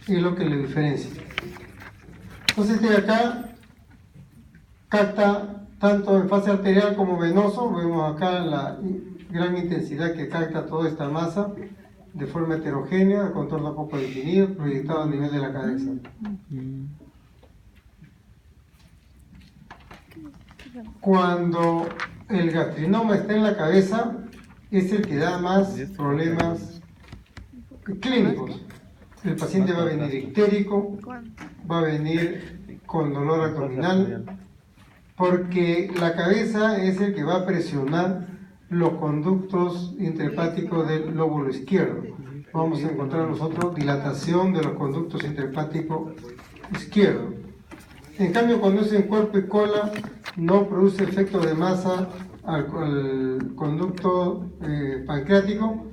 Es lo que le diferencia. Entonces este de acá capta tanto en fase arterial como venoso. Vemos acá la gran intensidad que capta toda esta masa de forma heterogénea, el contorno poco definido, proyectado a nivel de la cabeza. Cuando el gastrinoma está en la cabeza, es el que da más problemas clínicos. El paciente va a venir ictérico, va a venir con dolor abdominal, porque la cabeza es el que va a presionar los conductos intrahepáticos del lóbulo izquierdo. Vamos a encontrar nosotros dilatación de los conductos intrahepáticos izquierdos. En cambio, cuando es en cuerpo y cola, no produce efecto de masa al conducto pancreático,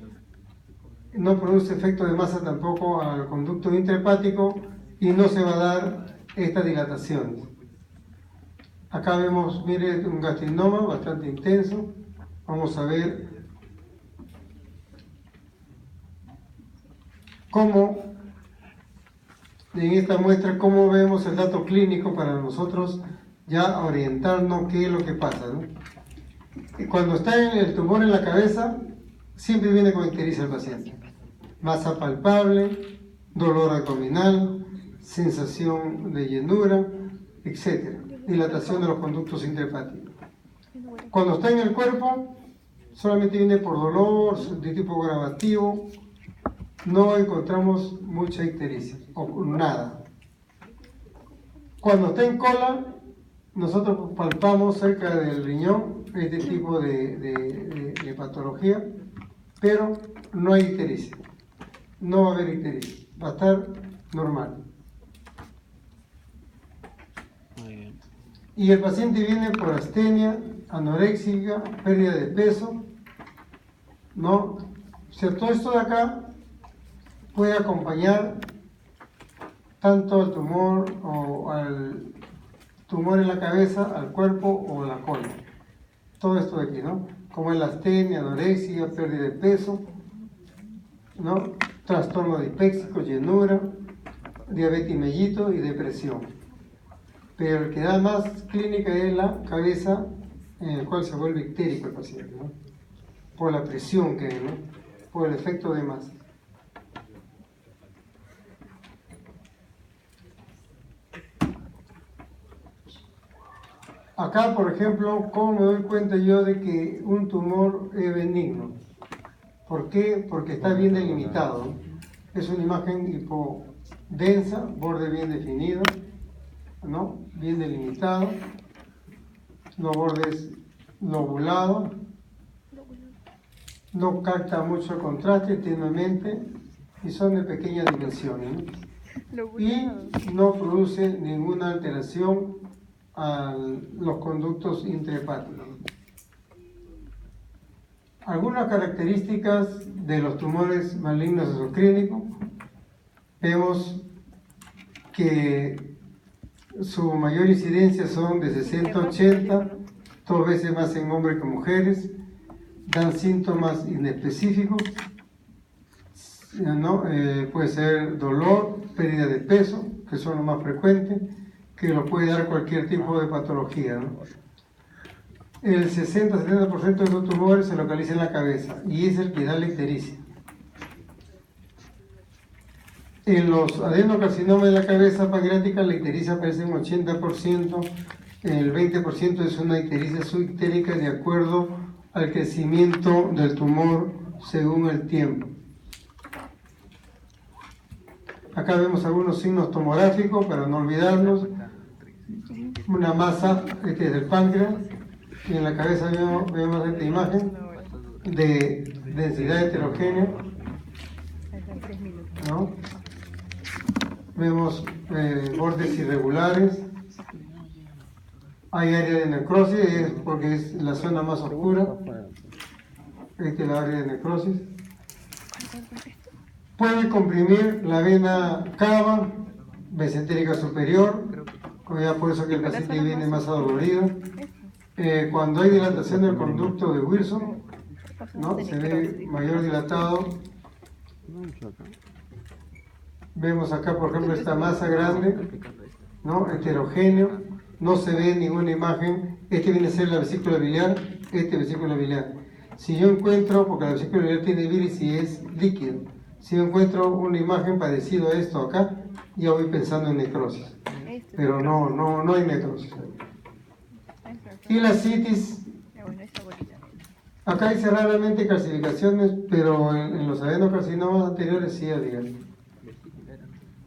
no produce efecto de masa tampoco al conducto intrahepático y no se va a dar esta dilatación. Acá vemos, mire, un gastrinoma bastante intenso. Vamos a ver cómo, en esta muestra, cómo vemos el dato clínico para nosotros ya orientarnos qué es lo que pasa, ¿no? Y cuando está el tumor en la cabeza, siempre viene con ictericia el paciente. Masa palpable, dolor abdominal, sensación de llenura, etc. Dilatación de los conductos intrahepáticos. Cuando está en el cuerpo, solamente viene por dolor de tipo gravativo, no encontramos mucha ictericia, o nada. Cuando está en cola, nosotros palpamos cerca del riñón este tipo de patología, pero no hay ictericia, no va a haber ictericia, va a estar normal. Y el paciente viene por astenia, anoréxica, pérdida de peso, ¿no? O sea, todo esto de acá puede acompañar tanto al tumor o al tumor en la cabeza, al cuerpo o la cola. Todo esto de aquí, ¿no? Como el astenia, anorexia, pérdida de peso, ¿no? Trastorno dispéxico, llenura, diabetes mellito y depresión. Pero el que da más clínica es la cabeza, en el cual se vuelve ictérico el paciente, ¿no? Por la presión que hay, ¿no? Por el efecto de masa. Acá, por ejemplo, ¿cómo me doy cuenta yo de que un tumor es benigno? ¿Por qué? Porque está bien delimitado, ¿no? Es una imagen hipodensa, borde bien definido, ¿no? Bien delimitado, los bordes lobulados, no capta mucho contraste, tenuemente, y son de pequeñas dimensiones, ¿no? Y no produce ninguna alteración a los conductos intrahepáticos. Algunas características de los tumores malignos exoclínicos: vemos que su mayor incidencia son de 60 a 80, 2 veces más en hombres que mujeres, dan síntomas inespecíficos, ¿no? Puede ser dolor, pérdida de peso, que son los más frecuentes, que lo puede dar cualquier tipo de patología, ¿no? El 60-70% de los tumores se localiza en la cabeza y es el que da la ictericia. En los adenocarcinomas de la cabeza pancreática, la ictericia aparece en 80%, el 20% es una ictericia subictérica de acuerdo al crecimiento del tumor según el tiempo. Acá vemos algunos signos tomográficos para no olvidarnos. Una masa del páncreas, y en la cabeza vemos esta imagen de densidad heterogénea, ¿no? Vemos bordes irregulares, hay área de necrosis, es porque es la zona más oscura. Esta es la área de necrosis. Puede comprimir la vena cava, mesentérica superior, ya por eso que el paciente viene más adolorido. Cuando hay dilatación del conducto de Wilson, ¿no? Se ve mayor dilatado. Vemos acá, por ejemplo, esta masa grande, ¿no? Heterogéneo, no se ve ninguna imagen. Este viene a ser la vesícula biliar, vesícula biliar. Si yo encuentro, porque la vesícula biliar tiene bilis y es líquido, si yo encuentro una imagen parecida a esto acá, ya voy pensando en necrosis, pero no hay necrosis. Y la citis, acá dice raramente calcificaciones, pero en los adenocarcinomas anteriores sí había.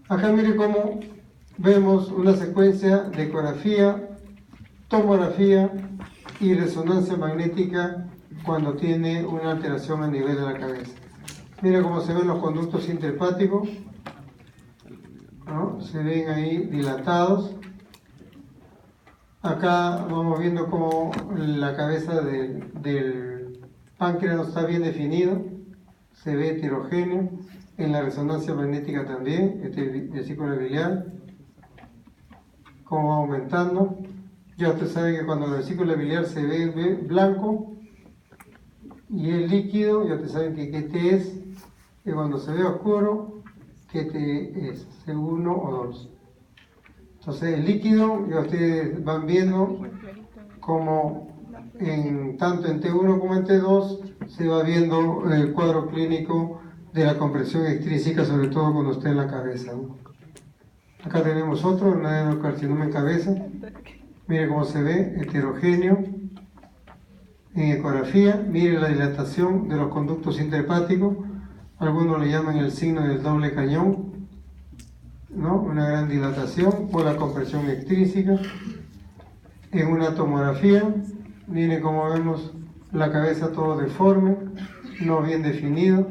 Acá mire cómo vemos una secuencia de ecografía, tomografía y resonancia magnética cuando tiene una alteración a nivel de la cabeza. Mire cómo se ven los conductos intrahepáticos, ¿no? Se ven ahí dilatados. Acá vamos viendo cómo la cabeza del páncreas no está bien definido, se ve heterogéneo. En la resonancia magnética también, vesícula biliar, cómo va aumentando. Ya ustedes saben que cuando la vesícula biliar se ve blanco y es líquido, ya ustedes saben que este es, y cuando se ve oscuro, que este es, C1 o 2. Entonces el líquido, ya ustedes van viendo como tanto en T1 como en T2 se va viendo el cuadro clínico de la compresión extrínseca, sobre todo cuando está en la cabeza, ¿no? Acá tenemos otro, un adenocarcinoma en cabeza. Mire cómo se ve, heterogéneo. En ecografía, mire la dilatación de los conductos intrahepáticos. Algunos le llaman el signo del doble cañón, ¿no? Una gran dilatación por la compresión extrínseca. En una tomografía, mire cómo vemos la cabeza todo deforme, no bien definido,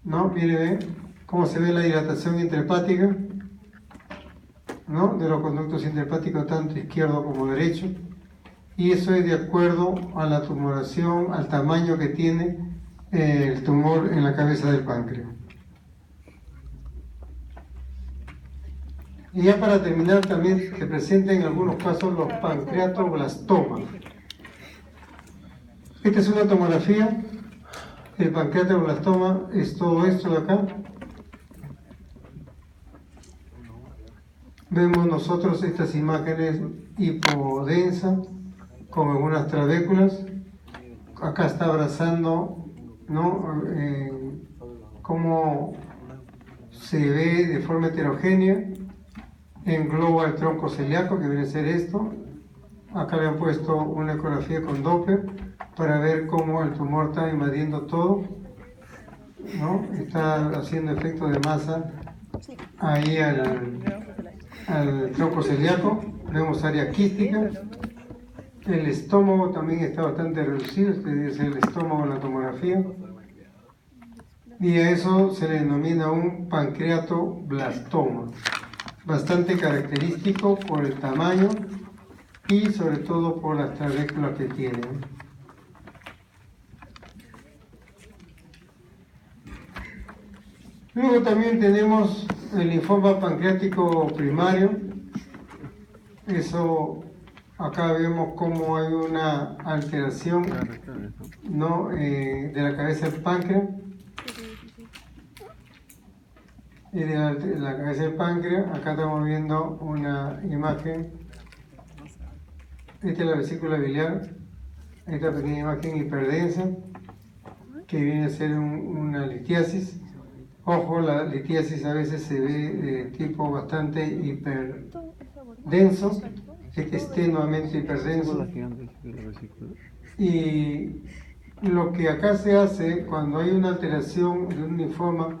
¿no? Mire cómo se ve la dilatación intrahepática, ¿no? De los conductos intrahepáticos tanto izquierdo como derecho, y eso es de acuerdo a la tumoración, al tamaño que tiene el tumor en la cabeza del páncreas. Y ya para terminar, también se presentan en algunos casos los pancreatoblastomas. Esta es una tomografía. El pancreatoblastoma es todo esto de acá. Vemos nosotros estas imágenes hipodensas con algunas trabéculas. Acá está abrazando, ¿no? Cómo se ve de forma heterogénea. Engloba el tronco celíaco, que viene a ser esto. Acá le han puesto una ecografía con Doppler para ver cómo el tumor está invadiendo todo, ¿no? Está haciendo efecto de masa ahí al tronco celíaco. Vemos área quística. El estómago también está bastante reducido. Este es el estómago en la tomografía. Y a eso se le denomina un pancreatoblastoma. Bastante característico por el tamaño y sobre todo por las trabéculas que tiene. Luego también tenemos el linfoma pancreático primario. Eso, acá vemos cómo hay una alteración, ¿no? De la cabeza del páncreas. Y de la cabeza del páncreas, acá estamos viendo una imagen. Esta es la vesícula biliar, esta pequeña imagen hiperdensa, que viene a ser una litiasis. Ojo, la litiasis a veces se ve de tipo bastante hiperdenso, que es tenuamente hiperdenso. Y lo que acá se hace cuando hay una alteración de un linfoma,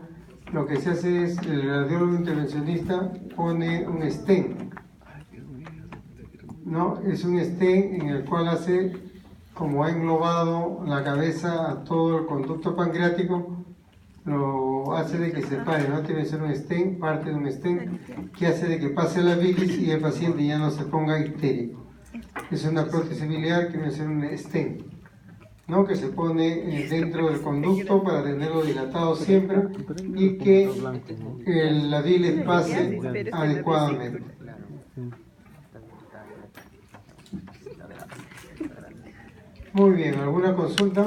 lo que se hace es, el radiólogo intervencionista pone un stent, ¿no? Es un stent en el cual hace, como ha englobado la cabeza a todo el conducto pancreático, lo hace de que se pare, ¿no? Debe ser un stent, parte de un stent, que hace de que pase la bilis y el paciente ya no se ponga histérico. Es una prótesis biliar que debe ser un stent, ¿no? Que se pone dentro del conducto para tenerlo dilatado siempre y que la bilis pase adecuadamente. Muy bien, ¿alguna consulta?